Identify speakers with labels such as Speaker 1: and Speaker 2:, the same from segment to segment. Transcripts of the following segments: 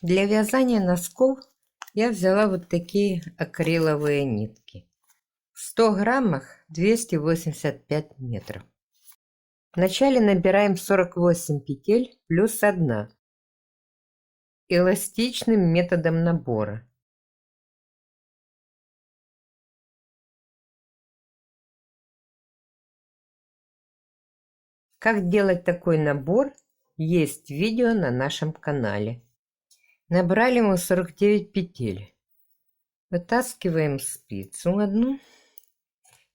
Speaker 1: Для вязания носков я взяла вот такие акриловые нитки. В 100 граммах 285 метров. Вначале набираем 48 петель плюс 1 эластичным методом набора. Как делать такой набор, есть видео на нашем канале. Набрали мы 49 петель. Вытаскиваем спицу одну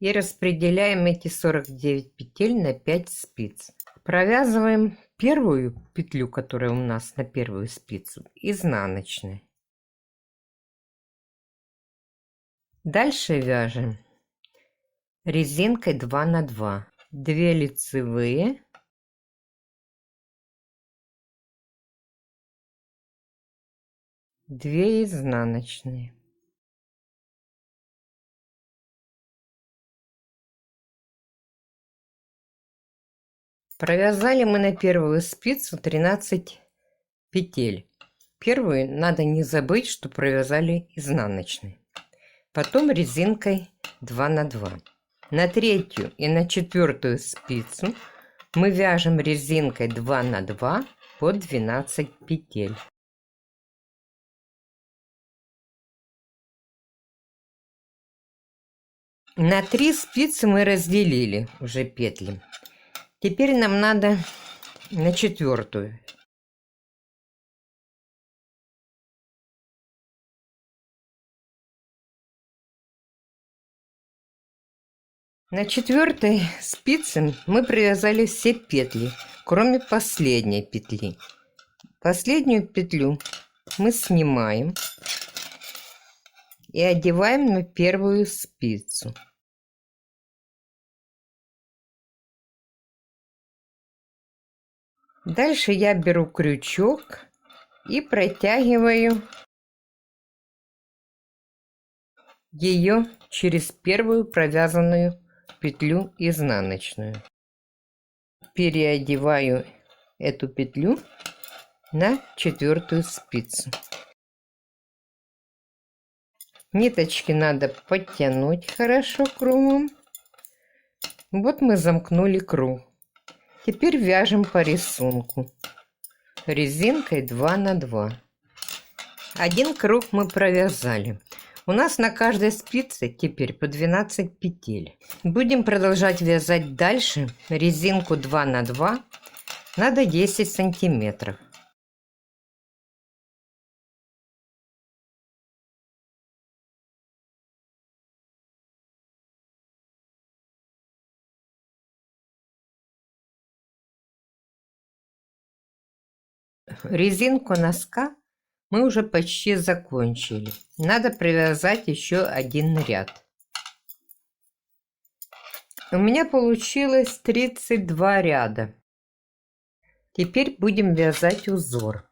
Speaker 1: и распределяем эти 49 петель на 5 спиц. Провязываем первую петлю, которая у нас на первую спицу, изнаночной. Дальше вяжем резинкой 2 на 2. 2 лицевые, 2 изнаночные. Провязали мы на первую спицу 13 петель. Первую надо не забыть, что провязали изнаночной. Потом резинкой 2 на 2. На третью и на четвертую спицу мы вяжем резинкой 2 на 2 по 12 петель. На 3 спицы мы разделили уже петли. Теперь нам надо на четвертую. На четвертой спице мы провязали все петли, кроме последней петли. Последнюю петлю мы снимаем и одеваем на первую спицу. Дальше я беру крючок и протягиваю ее через первую провязанную петлю изнаночную. Переодеваю эту петлю на четвертую спицу. Ниточки надо подтянуть хорошо кругом. Вот мы замкнули круг. Теперь вяжем по рисунку резинкой 2 на 2. Один круг мы провязали. У нас на каждой спице теперь по 12 петель. Будем продолжать вязать дальше резинку 2 на 2. Надо 10 сантиметров. Резинку носка мы уже почти закончили. Надо привязать еще один ряд. У меня получилось 32 ряда. Теперь будем вязать узор.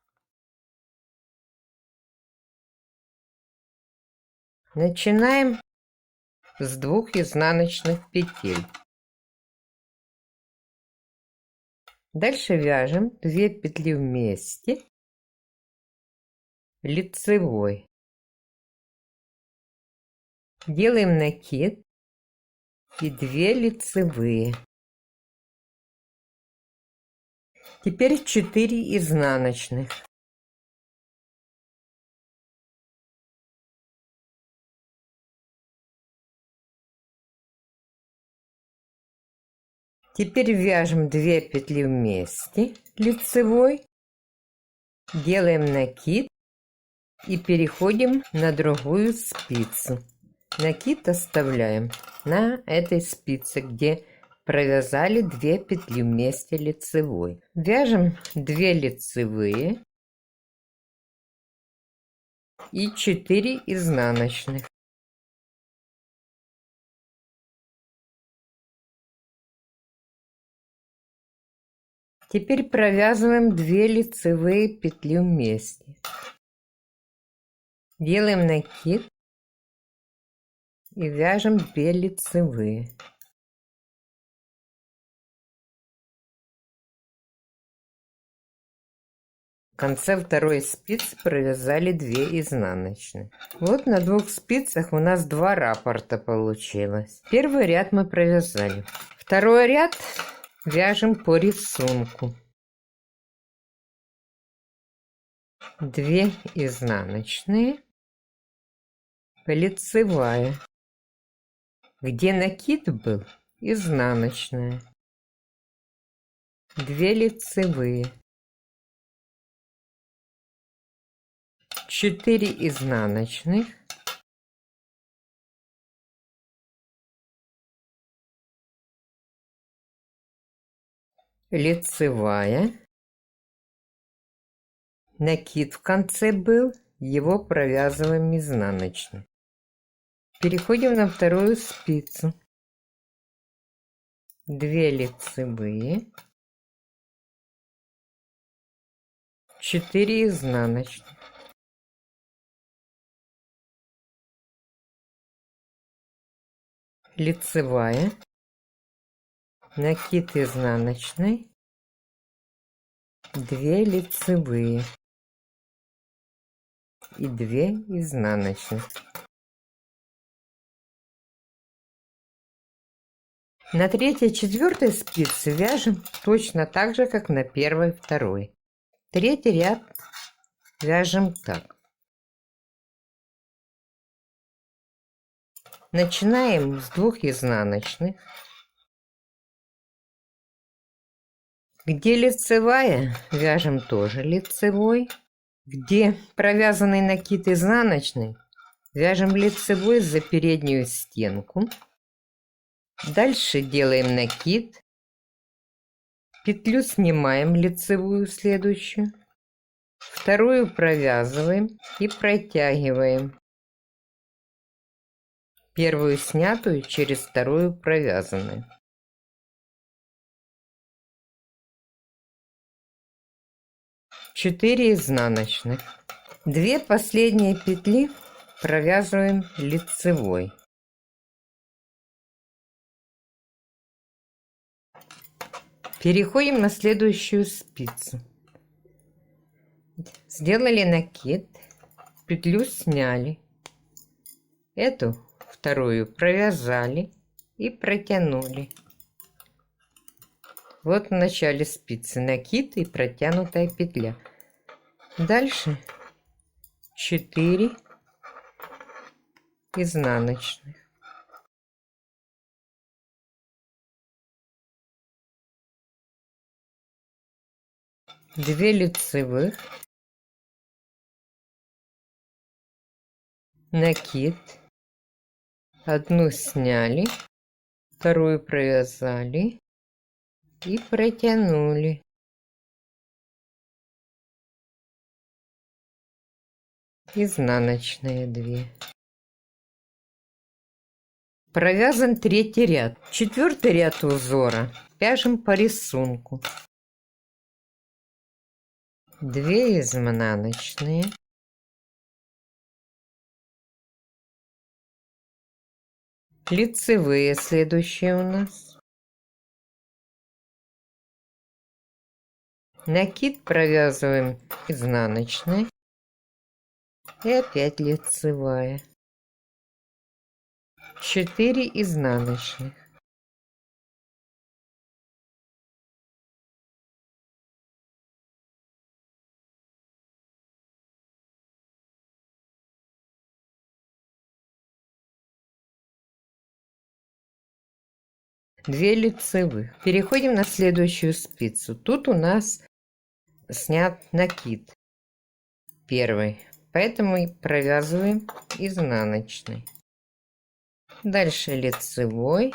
Speaker 1: Начинаем с 2 изнаночных петель. Дальше вяжем 2 петли вместе лицевой. Делаем накид и 2 лицевые. Теперь 4 изнаночных. Теперь вяжем 2 петли вместе лицевой, делаем накид и переходим на другую спицу. Накид оставляем на этой спице, где провязали 2 петли вместе лицевой. Вяжем 2 лицевые и 4 изнаночных. Теперь провязываем 2 лицевые петли вместе. Делаем накид и вяжем 2 лицевые. В конце второй спицы провязали 2 изнаночных. Вот на 2 спицах у нас 2 раппорта получилось. Первый ряд мы провязали. Второй ряд вяжем по рисунку. 2 изнаночные, лицевая. Где накид был, изнаночная. 2 лицевые. 4 изнаночных. Лицевая. Накид в конце был, его провязываем изнаночной. Переходим на вторую спицу. 2 лицевые. 4 изнаночных. Лицевая. Накид изнаночной. 2 лицевые. И 2 изнаночных. На 3-4 спице вяжем точно так же, как на 1-2. Третий ряд вяжем так. Начинаем с 2 изнаночных. Где лицевая, вяжем тоже лицевой. Где провязанный накид изнаночный, вяжем лицевой за переднюю стенку. Дальше делаем накид. Петлю снимаем лицевую следующую. Вторую провязываем и протягиваем. Первую снятую через вторую провязанную. Четыре изнаночных. 2 последние петли провязываем лицевой. Переходим на следующую спицу. Сделали накид, петлю сняли. Эту вторую провязали и протянули. Вот в начале спицы накид и протянутая петля. Дальше 4 изнаночных. Две лицевых, накид, одну сняли, вторую провязали и протянули. Изнаночные 2. Провязан третий ряд. Четвертый ряд узора вяжем по рисунку. 2 изнаночные, лицевые следующие у нас, накид провязываем изнаночной и опять лицевая, 4 изнаночных, две лицевых. Переходим на следующую спицу. Тут у нас снят накид первый, поэтому и провязываем изнаночной. Дальше лицевой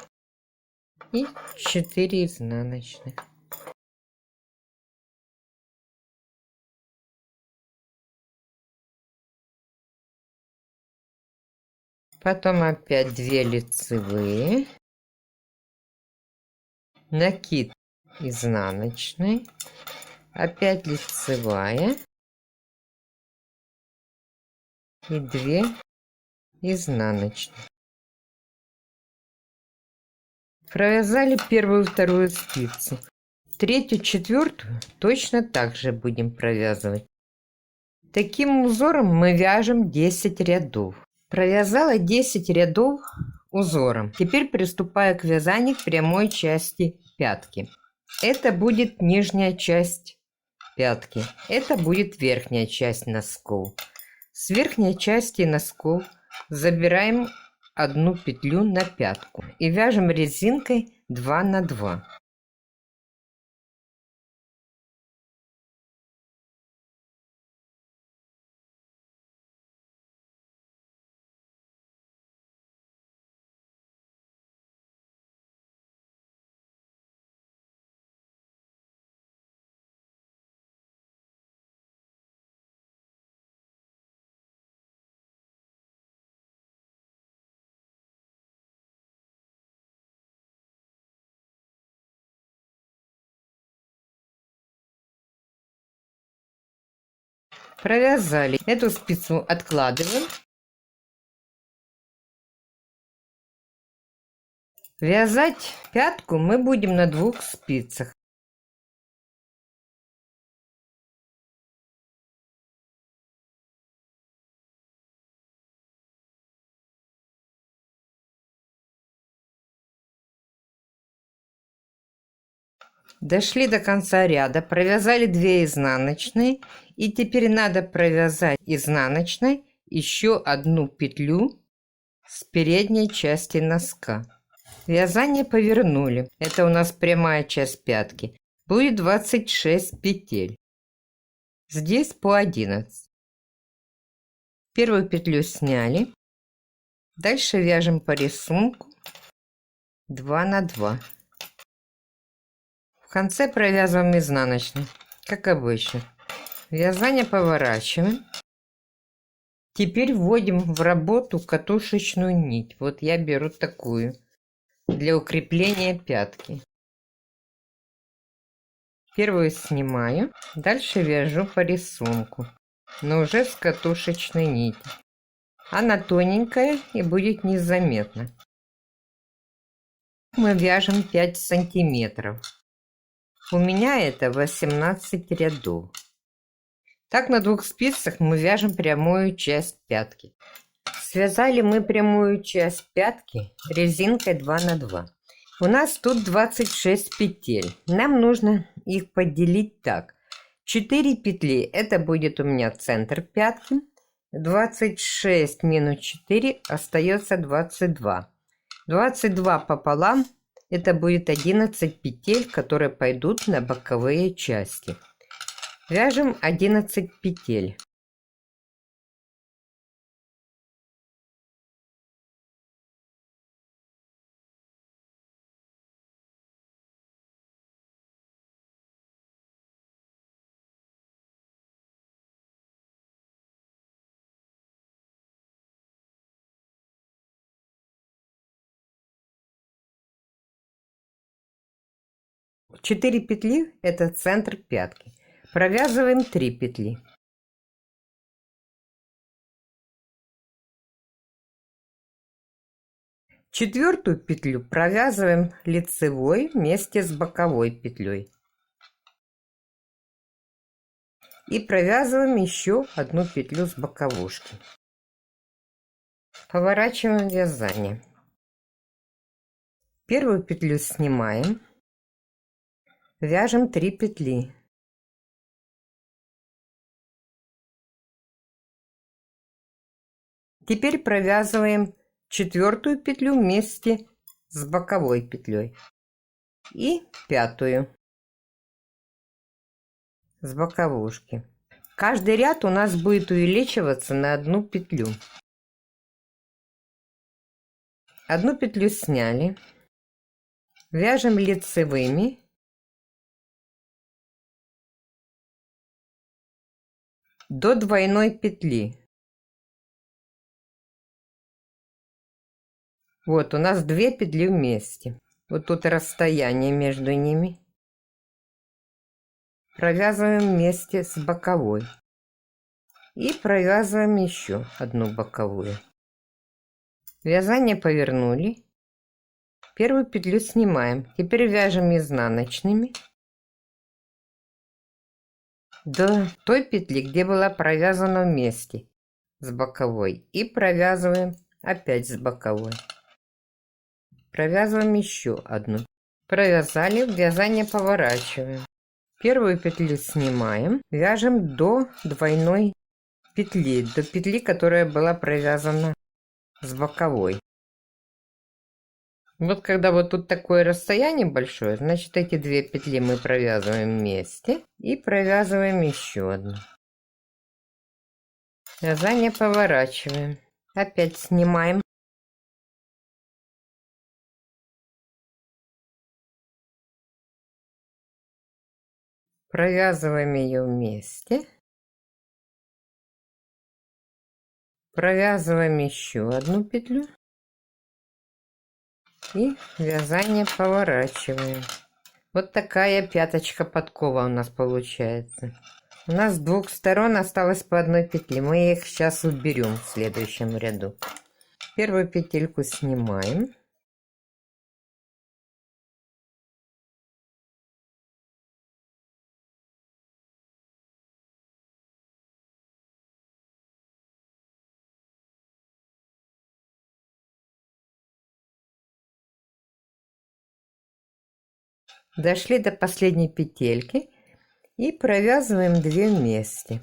Speaker 1: и 4 изнаночных. Потом опять 2 лицевые, накид изнаночный, опять лицевая и 2 изнаночных. Провязали первую, вторую спицу. Третью, четвертую точно так же будем провязывать. Таким узором мы вяжем 10 рядов. Провязала 10 рядов узором. Теперь приступаю к вязанию прямой части пятки. Это будет нижняя часть пятки. Это будет верхняя часть носков. С верхней части носков забираем одну петлю на пятку и вяжем резинкой 2 на 2. Провязали. Эту спицу откладываем. Вязать пятку мы будем на 2 спицах. Дошли до конца ряда, провязали 2 изнаночные, и теперь надо провязать изнаночной еще одну петлю с передней части носка. Вязание повернули. Это у нас прямая часть пятки. Будет 26 петель. Здесь по 11. Первую петлю сняли. Дальше вяжем по рисунку 2 на 2. В конце провязываем изнаночной, как обычно. Вязание поворачиваем. Теперь вводим в работу катушечную нить. Вот я беру такую для укрепления пятки. Первую снимаю, дальше вяжу по рисунку, но уже с катушечной нити. Она тоненькая и будет незаметно. Мы вяжем 5 сантиметров. У меня это 18 рядов. Так на 2 спицах мы вяжем прямую часть пятки. Связали мы прямую часть пятки резинкой 2 на 2. У нас тут 26 петель. Нам нужно их поделить так. 4 петли, это будет у меня центр пятки. 26 минус 4 остается 22. 22 пополам. Это будет 11 петель, которые пойдут на боковые части. Вяжем 11 петель. Четыре петли – это центр пятки. Провязываем 3 петли. Четвертую петлю провязываем лицевой вместе с боковой петлей. И провязываем еще одну петлю с боковушки. Поворачиваем вязание. Первую петлю снимаем. Вяжем 3 петли. Теперь провязываем четвертую петлю вместе с боковой петлей и пятую с боковушки. Каждый ряд у нас будет увеличиваться на 1 петлю. Одну петлю сняли, вяжем лицевыми до двойной петли. Вот у нас 2 петли вместе. Вот тут расстояние между ними. Провязываем вместе с боковой. И провязываем еще одну боковую. Вязание повернули. Первую петлю снимаем. Теперь вяжем изнаночными. до той петли, где была провязана вместе с боковой. И провязываем опять с боковой. Провязываем еще одну. Провязали, вязание поворачиваем. Первую петлю снимаем, вяжем до двойной петли, до петли, которая была провязана с боковой. Вот когда вот тут такое расстояние большое, значит эти две петли мы провязываем вместе и провязываем еще одну. Вязание поворачиваем. Опять снимаем. Провязываем ее вместе. Провязываем еще одну петлю. И вязание поворачиваем. Вот такая пяточка подкова у нас получается. У нас с двух сторон осталось по одной петле. Мы их сейчас уберем в следующем ряду. Первую петельку снимаем. Дошли до последней петельки и провязываем 2 вместе.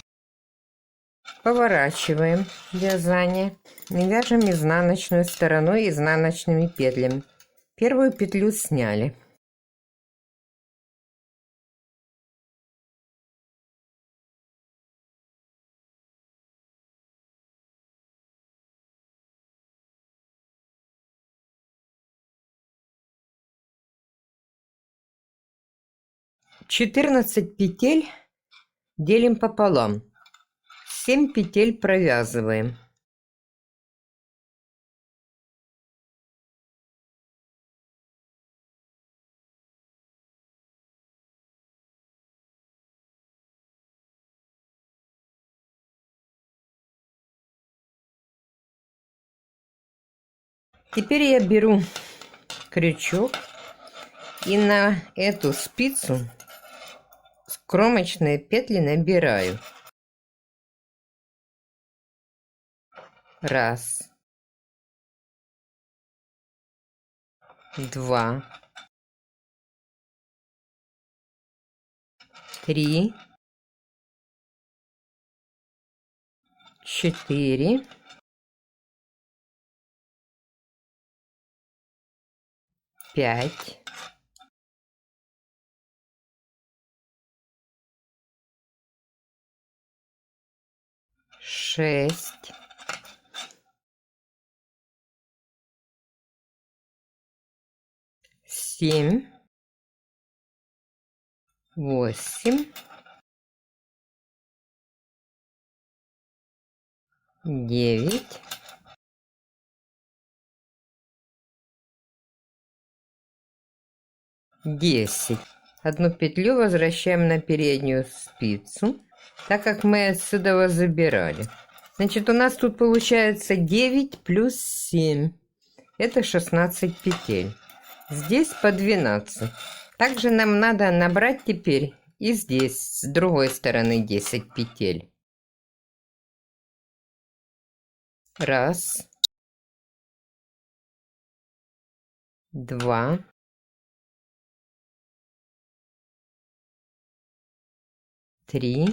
Speaker 1: Поворачиваем вязание и вяжем изнаночную стороной изнаночными петлями. Первую петлю сняли. Четырнадцать петель делим пополам. 7 петель провязываем. Теперь я беру крючок и на эту спицу кромочные петли набираю. Раз, два, три, четыре, пять, шесть, семь, восемь, девять, 10. Одну петлю возвращаем на переднюю спицу, так как мы отсюда забирали. Значит, у нас тут получается 9 плюс 7. Это 16 петель. Здесь по 12. Также нам надо набрать теперь и здесь, с другой стороны, 10 петель. Раз. Два. Три.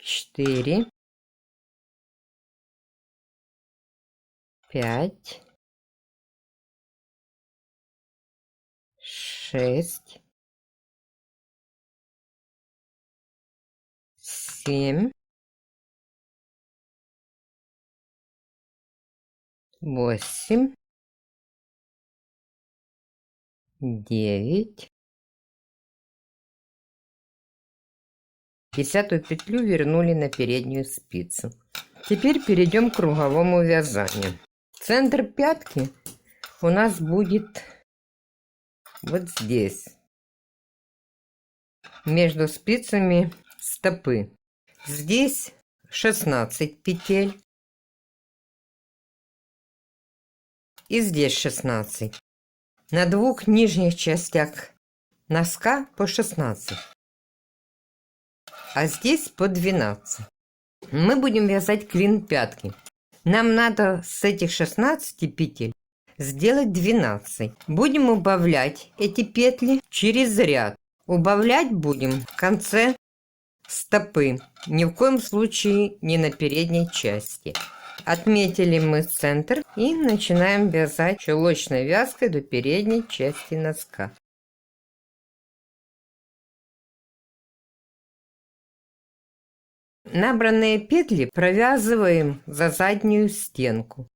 Speaker 1: Четыре. Пять. Шесть. Семь. 8, 9. 10-ю петлю вернули на переднюю спицу. Теперь перейдем к круговому вязанию. Центр пятки у нас будет вот здесь, между спицами стопы. Здесь 16 петель. И здесь 16. На двух нижних частях носка по 16, а здесь по 12. Мы будем вязать клин пятки. Нам надо с этих 16 петель сделать 12. Будем убавлять эти петли через ряд. Убавлять будем в конце стопы, ни в коем случае не на передней части. Отметили мы центр и начинаем вязать чулочной вязкой до передней части носка. Набранные петли провязываем за заднюю стенку.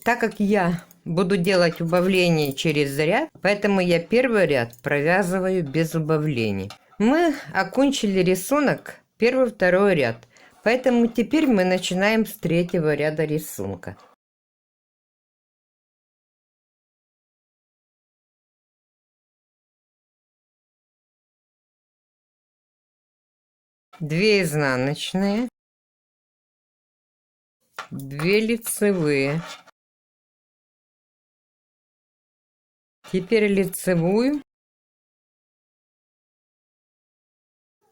Speaker 1: Так как я буду делать убавление через ряд, поэтому я первый ряд провязываю без убавлений. Мы окончили рисунок первый-второй ряд, поэтому теперь мы начинаем с третьего ряда рисунка. Две изнаночные, 2 лицевые. Теперь лицевую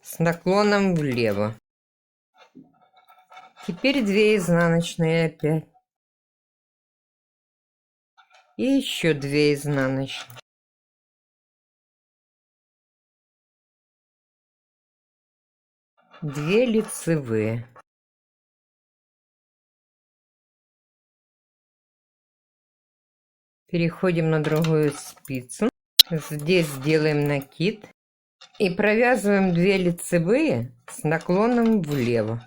Speaker 1: с наклоном влево. Теперь 2 изнаночные опять. И еще 2 изнаночные. Две лицевые. Переходим на другую спицу. Здесь сделаем накид. И провязываем 2 лицевые с наклоном влево.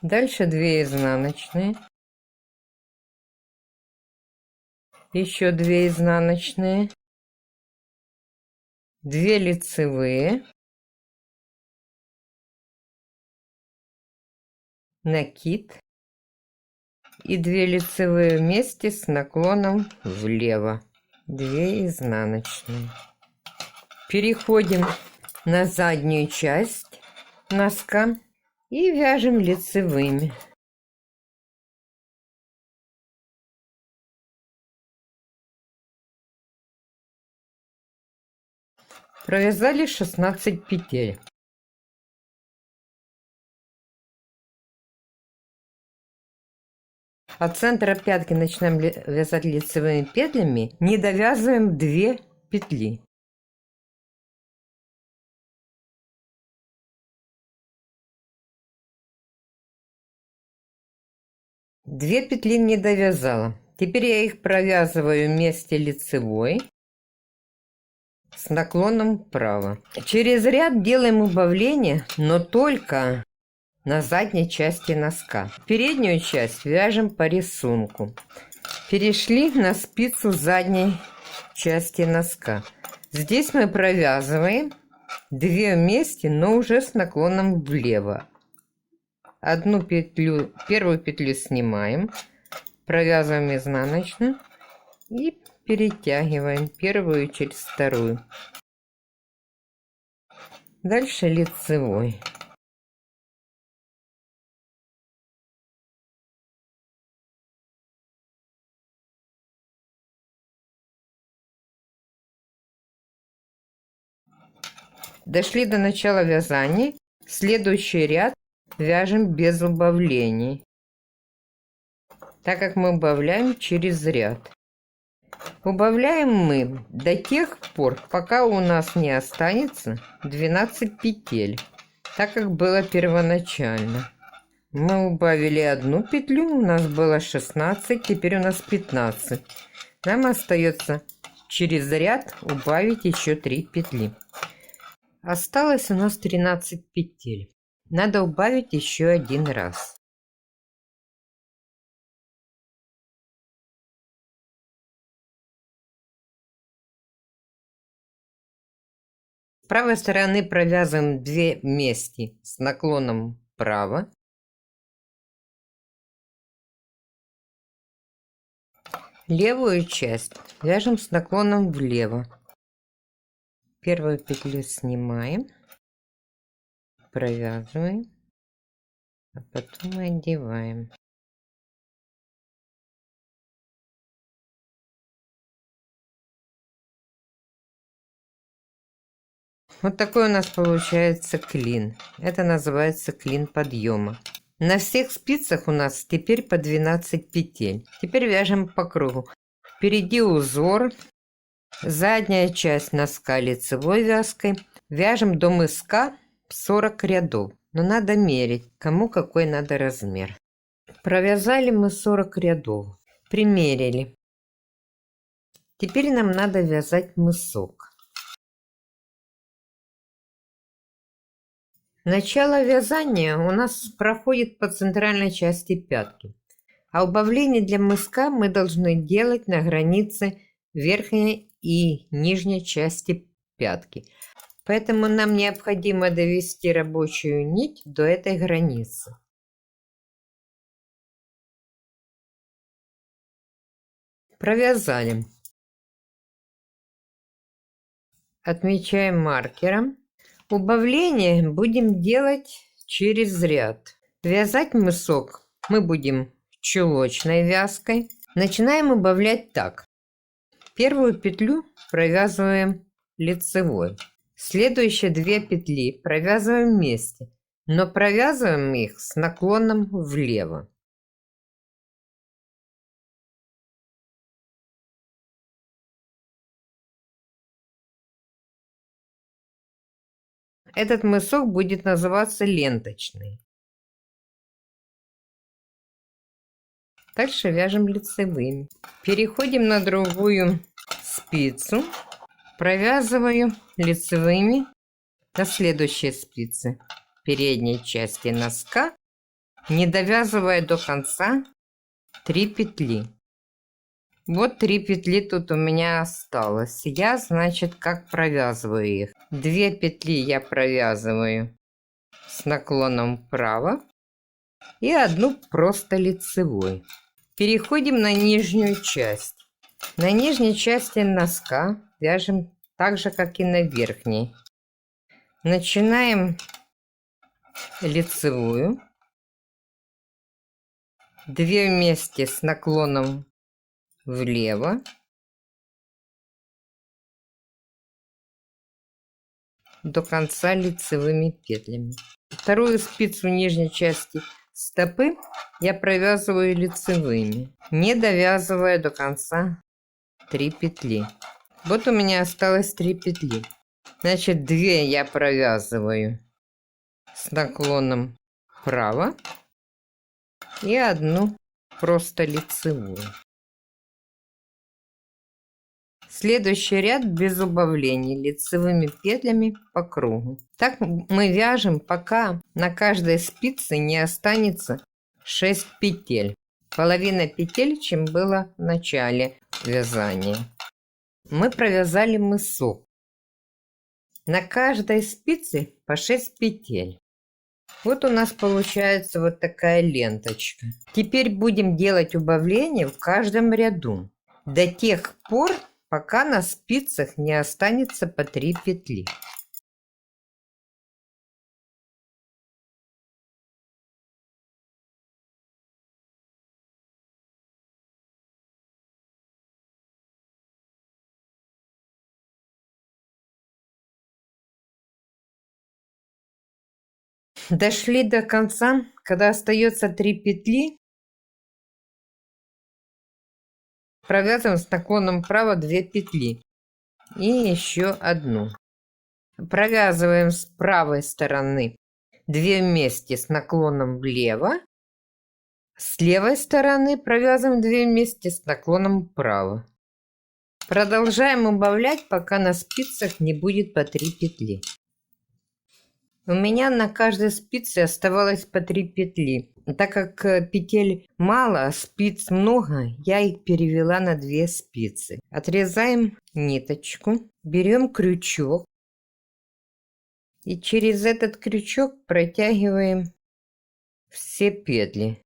Speaker 1: Дальше 2 изнаночные. Еще 2 изнаночные. 2 лицевые. Накид. И 2 лицевые вместе с наклоном влево. 2 изнаночные. Переходим на заднюю часть носка и вяжем лицевыми. Провязали 16 петель. От центра пятки начинаем вязать лицевыми петлями, не довязываем 2 петли. Две петли не довязала. Теперь я их провязываю вместе лицевой с наклоном вправо. Через ряд делаем убавление, но только на задней части носка. Переднюю часть вяжем по рисунку. Перешли на спицу задней части носка. Здесь мы провязываем 2 вместе, но уже с наклоном влево. Одну петлю, первую петлю снимаем, провязываем изнаночную и перетягиваем первую через вторую. Дальше лицевой. Дошли до начала вязания. Следующий ряд вяжем без убавлений, так как мы убавляем через ряд. Убавляем мы до тех пор, пока у нас не останется 12 петель, так как было первоначально. Мы убавили одну петлю, у нас было 16, теперь у нас 15. Нам остается через ряд убавить еще 3 петли. Осталось у нас 13 петель. Надо убавить еще один раз. С правой стороны провязываем 2 вместе с наклоном вправо. Левую часть вяжем с наклоном влево. Первую петлю снимаем, провязываем, а потом одеваем. Вот такой у нас получается клин. Это называется клин подъема. На всех спицах у нас теперь по 12 петель. Теперь вяжем по кругу. Впереди узор, задняя часть носка лицевой вязкой. Вяжем до мыска 40 рядов. Но надо мерить, кому какой надо размер. Провязали мы 40 рядов. Примерили. Теперь нам надо вязать мысок. Начало вязания у нас проходит по центральной части пятки, а убавление для мыска мы должны делать на границе верхней и нижней части пятки. Поэтому нам необходимо довести рабочую нить до этой границы. Провязали. Отмечаем маркером. Убавление будем делать через ряд. Вязать мысок мы будем чулочной вязкой. Начинаем убавлять так. Первую петлю провязываем лицевой. Следующие 2 петли провязываем вместе, но провязываем их с наклоном влево. Этот мысок будет называться ленточный. Дальше вяжем лицевыми. Переходим на другую спицу. Провязываю лицевыми на следующие спицы передней части носка, не довязывая до конца 3 петли. Вот 3 петли тут у меня осталось. Я, значит, как провязываю их. 2 петли я провязываю с наклоном вправо и одну просто лицевой. Переходим на нижнюю часть. На нижней части носка вяжем так же, как и на верхней. Начинаем лицевую. 2 вместе с наклоном влево. До конца лицевыми петлями. Вторую спицу нижней части стопы я провязываю лицевыми, не довязывая до конца 3 петли. Вот у меня осталось 3 петли. Значит, 2 я провязываю с наклоном вправо и одну просто лицевую. Следующий ряд без убавлений лицевыми петлями по кругу. Так мы вяжем, пока на каждой спице не останется 6 петель. Половина петель, чем было в начале вязания. Мы провязали мысок. На каждой спице по 6 петель. Вот у нас получается вот такая ленточка. Теперь будем делать убавление в каждом ряду до тех пор, пока на спицах не останется по 3 петли. Дошли до конца, когда остается 3 петли, провязываем с наклоном вправо 2 петли и еще одну. Провязываем с правой стороны 2 вместе с наклоном влево. С левой стороны провязываем 2 вместе с наклоном вправо. Продолжаем убавлять, пока на спицах не будет по 3 петли. У меня на каждой спице оставалось по 3 петли. Так как петель мало, спиц много, я их перевела на 2 спицы. Отрезаем ниточку, берем крючок И через этот крючок протягиваем все петли.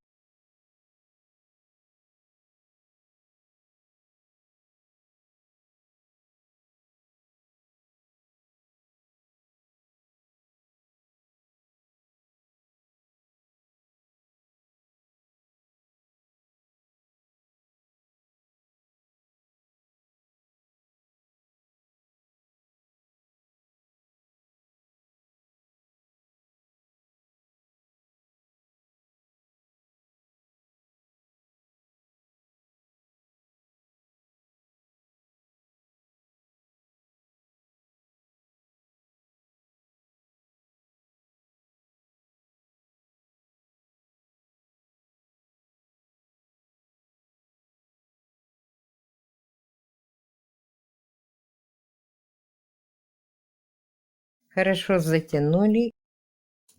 Speaker 1: Хорошо затянули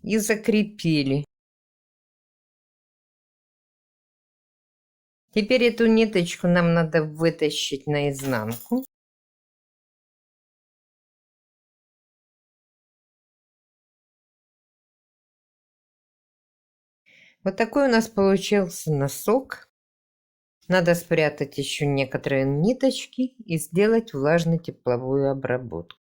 Speaker 1: и закрепили. Теперь эту ниточку нам надо вытащить наизнанку. Вот такой у нас получился носок. Надо спрятать еще некоторые ниточки и сделать влажно-тепловую обработку.